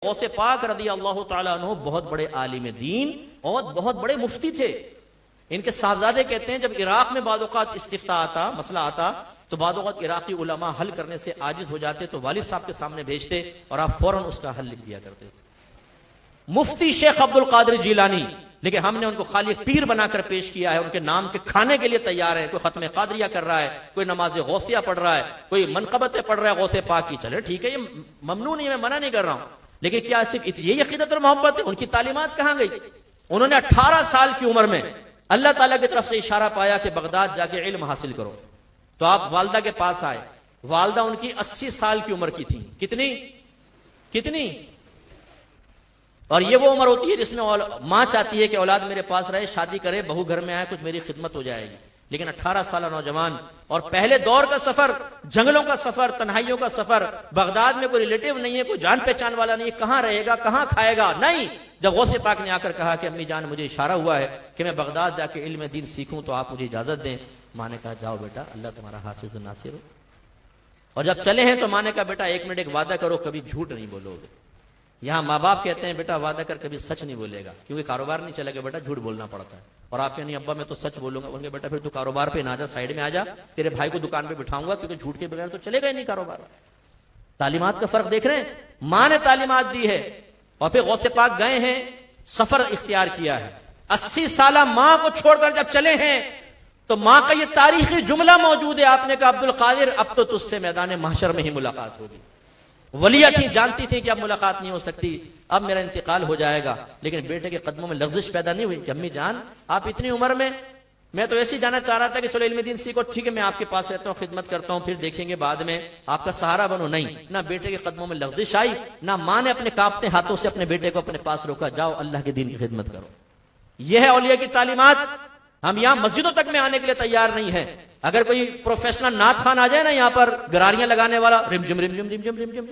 गौसे पाक रज़ी अल्लाह तआला अन्हु बहुत बड़े आलिम दीन और बहुत बड़े मुफ्ती थे। इनके साहबजादे कहते हैं जब इराक में बाद औक़ात इस्तिफ्ता आता, मसला आता, तो बाद औक़ात इराकी उलमा हल करने से आजिज हो जाते तो वालिद साहब के सामने भेजते और आप फौरन उसका हल लिख दिया करते थे। मुफ्ती शेख अब्दुल कादिर जिलानी, लेकिन हमने उनको खाली पीर बनाकर पेश किया है, उनके नाम के खाने के लिए तैयार है। कोई खत्म कादरिया कर रहा है, कोई नमाज गौसिया पढ़ रहा है, कोई मनकबतें पढ़ रहा है गौसे पाक की, चले ठीक है, ये ममनू नहीं है, मैं मना नहीं कर रहा हूं, लेकिन क्या सिर्फ यही अकीदत और मोहब्बत है? उनकी तालीमात कहां गई? उन्होंने 18 साल की उम्र में अल्लाह ताला की तरफ से इशारा पाया कि बगदाद जाके इल्म हासिल करो, तो आप वालदा के पास आए। वालदा उनकी 80 साल की उम्र की थी। कितनी कितनी? और ये वो उम्र होती है जिसमें मां चाहती है कि औलाद मेरे पास रहे, शादी करे, बहू घर में आए, कुछ मेरी खिदमत हो जाएगी। लेकिन 18 साल नौजवान और पहले दौर का सफर, जंगलों का सफर, तन्हाइयों का सफर, बगदाद में कोई रिलेटिव नहीं है, कोई जान पहचान वाला नहीं है, कहां रहेगा, कहां खाएगा? नहीं। जब गौसे पाक ने आकर कहा कि अम्मी जान मुझे इशारा हुआ है कि मैं बगदाद जाके इल्म दीन सीखूं, तो आप मुझे इजाजत दें। मां ने कहा जाओ बेटा, अल्लाह तुम्हारा हाफिज नासिर हो। और जब चले हैं तो मां ने कहा बेटा 1 मिनट एक वादा करो, कभी झूठ नहीं बोलोगे। यहां माँ बाप कहते हैं बेटा वादा कर कभी सच नहीं बोलेगा, क्योंकि कारोबार नहीं चलेगा बेटा, झूठ बोलना पड़ता है। और आप नहीं अब्बा मैं तो सच बोलूंगा। उनके बेटा फिर तू कारोबार पे ना जा, साइड में आ जा, तेरे भाई को दुकान पे बिठाऊंगा, क्योंकि झूठ के बगैर तो चलेगा ही नहीं कारोबार। तालीमात का फर्क देख रहे हैं? मां ने तालीमात दी है और फिर गौसे पाक गए हैं, सफर इख्तियार किया है। 80 साल मां को छोड़कर जब चले हैं तो मां का यह तारीखी जुमला मौजूद है। आपने कहा अब्दुल कादिर अब तो तुझसे मैदान महशर में ही मुलाकात होगी। वलिया थी, जानती थी कि अब मुलाकात नहीं हो सकती, अब मेरा इंतकाल हो जाएगा। लेकिन बेटे के कदमों में लफ्जिश पैदा नहीं हुई कि अम्मी जान आप इतनी उम्र में, मैं तो ऐसे ही जाना चाह रहा था कि चलो इल्म दीन सीखो, ठीक है मैं आपके पास रहता हूं, खिदमत करता हूं, फिर देखेंगे बाद में, आपका सहारा बनो। नहीं, ना बेटे के कदमों में लफ्जिश आई, ना मां ने अपने कांपते हाथों से अपने बेटे को अपने पास रोका, जाओ अल्लाह के दीन की खिदमत करो। यह है औलिया की तालीमात। हम यहां मस्जिदों तक में आने के लिए तैयार नहीं है। अगर कोई प्रोफेशनल नात खान आ जाए ना यहाँ पर, गरारियां लगाने वाला, रिमझिम रिमझिम रिमझिम रिमझिम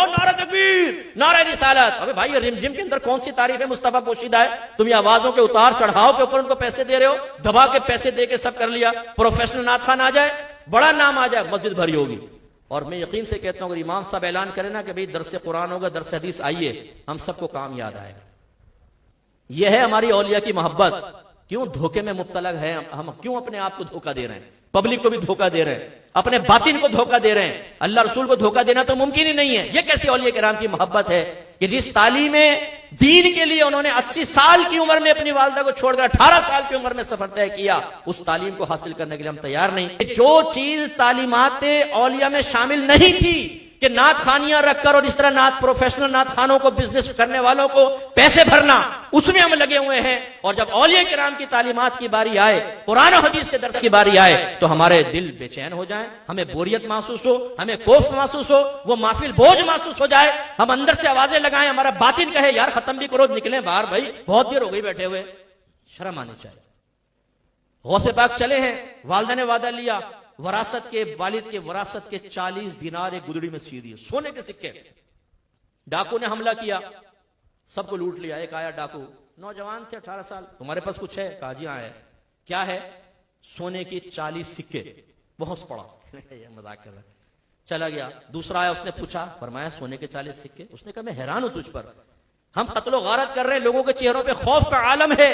नारा तकबीर, नारा रिसालत। अबे भाई रिमझिम के अंदर कौन सी तारीफ है मुस्तफा पोशीदा है? तुम ये आवाजों के उतार चढ़ाव के ऊपर उनको पैसे दे रहे हो, दबा के पैसे दे के सब कर लिया। प्रोफेशनल नात खान आ जाए, बड़ा नाम आ जाए, मस्जिद भरी होगी। और मैं यकीन से कहता हूं अगर इमाम साहब ऐलान करें ना कि भाई दरस कुरान होगा, दरस हदीस आइए, हम सबको काम याद आएगा। यह है हमारी औलिया की मोहब्बत। क्यों धोखे में मुब्तला है हम? क्यों अपने आप को धोखा दे रहे हैं? पब्लिक को भी धोखा दे रहे हैं, अपने बातिन को धोखा दे रहे हैं। अल्लाह रसूल को धोखा देना तो मुमकिन ही नहीं है। यह कैसी औलिया किराम की मोहब्बत है कि जिस तालीम दीन के लिए उन्होंने 80 साल की उम्र में अपनी वालदा को छोड़कर 18 साल की उम्र में सफर तय किया, उस तालीम को हासिल करने के लिए हम तैयार नहीं। जो चीज तालीमात औलिया में शामिल नहीं थी कि नात खानियां रखकर और इस तरह नात प्रोफेशनल नात खानों को, बिजनेस करने वालों को पैसे भरना, उसमें हम लगे हुए हैं। और जब औलिया किराम की तालीमात की बारी आए, कुरान और हदीस के दर्स की बारी आए, तो हमारे दिल बेचैन हो जाए, हमें बोरियत महसूस हो, हमें कोफ महसूस हो, वो महफिल बोझ महसूस हो जाए, हम अंदर से आवाजें लगाएं, हमारा बातिन कहे यार खत्म भी करो, निकले बाहर, भाई बहुत देर हो गई बैठे हुए। शर्म आनी चाहिए। गौसे पाक चले हैं, वालदा ने वादा लिया, वरासत के, वालिद के वरासत के 40 दिनार एक गुदड़ी में सी दिए, सोने के सिक्के। डाकू ने हमला किया, सबको लूट लिया। एक आया डाकू, नौजवान थे 18 साल, तुम्हारे पास कुछ है? कहा जी हाँ है। क्या है? सोने की 40 सिक्के। बहुत पड़ा मजाक कर रहा है। चला गया। दूसरा आया, उसने पूछा, फरमाया सोने के 40 सिक्के। उसने कहा मैं हैरान हूं तुझ पर, हम कत्लो गारत कर रहे हैं, लोगों के चेहरों पे खौफ का आलम है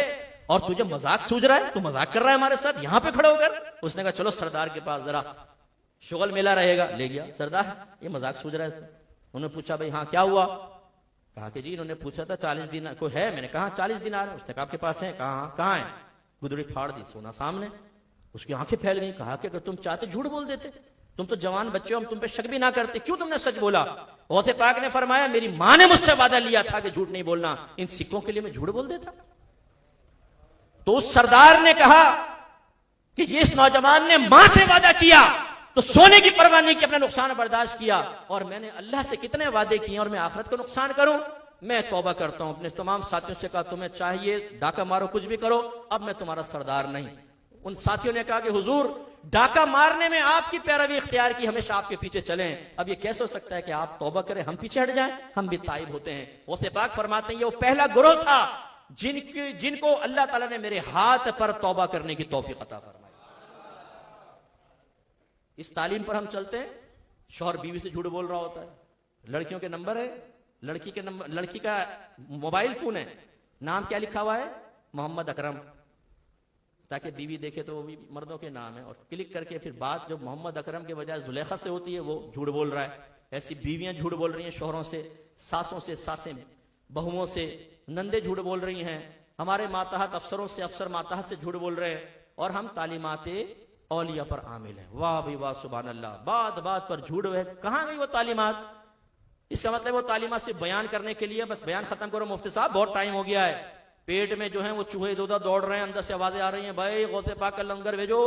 और तुझे मजाक सूझ रहा है, तू मजाक कर रहा है हमारे साथ यहां पे खड़े होकर। उसने कहा चलो सरदार के पास जरा शुगल मेला रहेगा। ले गया। सरदार ये मजाक सूझ रहा है इसमें। उन्होंने पूछा भाई हाँ क्या हुआ? कहा कि जी इन्होंने पूछा था 40 दिनार कोई है? मैंने कहा 40 दिनार है। उसने कहा आपके पास है? कहा कहाँ है? गुदड़ी फाड़ दी, सोना सामने। उसकी आंखें फैल गई। कहा कि अगर तुम चाहते झूठ बोल देते, तुम तो जवान बच्चे हो, हम तुम पे शक भी ना करते, क्यों तुमने सच बोला? गौसे पाक ने फरमाया मेरी मां ने मुझसे वादा लिया था कि झूठ नहीं बोलना, इन सिक्कों के लिए मैं झूठ बोल देता। तो उस सरदार ने कहा कि ये इस नौजवान ने मां से वादा किया तो सोने की परवाह नहीं कि अपना नुकसान बर्दाश्त किया, और मैंने अल्लाह से कितने वादे किए और मैं आखिरत को नुकसान करूं। मैं तौबा करता हूं। अपने तमाम साथियों से कहा तुम्हें चाहिए डाका मारो, कुछ भी करो, अब मैं तुम्हारा सरदार नहीं। उन साथियों ने कहा कि हुजूर डाका मारने में आपकी पैरवी इख्तियार की, हमेशा आपके पीछे चलें। अब ये कैसे हो सकता है कि आप तौबा करें, हम पीछे हट जाएं? हम भी ताइब होते हैं। गौसे पाक फरमाते हैं ये वो पहला गिरोह था जिनको अल्लाह ताला ने मेरे हाथ पर तौबा करने की तौफीक अता फरमाई। इस तालीम पर हम चलते हैं, शौहर बीवी से झूठ बोल रहा होता है, लड़कियों के नंबर है, लड़की के नंबर, लड़की का मोबाइल फोन है, नाम क्या लिखा हुआ है, मोहम्मद अकरम, ताकि बीवी देखे तो वो भी मर्दों के नाम है, और क्लिक करके फिर बात जो मोहम्मद अकरम के बजाय जुलेखा से होती है वो झूठ बोल रहा है। ऐसी बीवियां झूठ बोल रही हैं शौहरों से, सासों से सासें बहुओं से, नंदे झूठ बोल रही हैं, हमारे मातहत अफसरों से अफसर मातहत से झूठ बोल रहे हैं, और हम तालीमाते औलिया पर आमिल हैं। वाह भाई वाह, सुभान अल्लाह, बात बात पर झूठ है। कहां गई वो तालीमात? इसका मतलब वो तालीमात से बयान करने के लिए बस बयान खत्म करो मुफ्ती साहब, बहुत टाइम हो गया है, पेट में जो है वो चूहे इधर उधर दौड़ रहे हैं, अंदर से आवाजें आ रही हैं, भाई गौसे पाक का लंगर भेजो,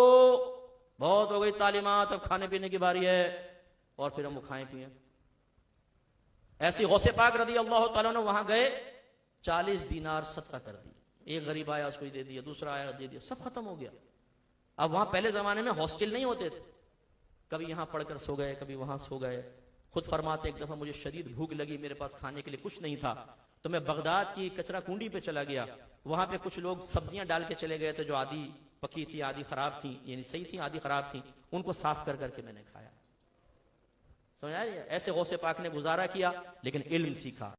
बहुत हो गई तालीमात, अब खाने पीने की बारी है, और फिर हम वो खाएं पिए। ऐसी गौसे पाक रदी अल्लाह तआला ने वहां गए, 40 दीनार सदका कर दी, एक गरीब आया उसको दे दिया, दूसरा आया दे दिया, सब खत्म हो गया। अब वहां पहले जमाने में हॉस्टल नहीं होते थे, कभी यहां पढ़कर सो गए, कभी वहां सो गए। खुद फरमाते एक दफा मुझे शदीद भूख लगी, मेरे पास खाने के लिए कुछ नहीं था, तो मैं बगदाद की कचरा कुंडी पे चला गया, वहां पे कुछ लोग सब्जियां डाल के चले गए थे जो आधी पकी थी आधी खराब थी, यानी सही थी आधी खराब थी, उनको साफ कर करके मैंने खाया। समझ आ रही है? ऐसे गौसे पाक ने गुजारा किया, लेकिन इल्म सीखा।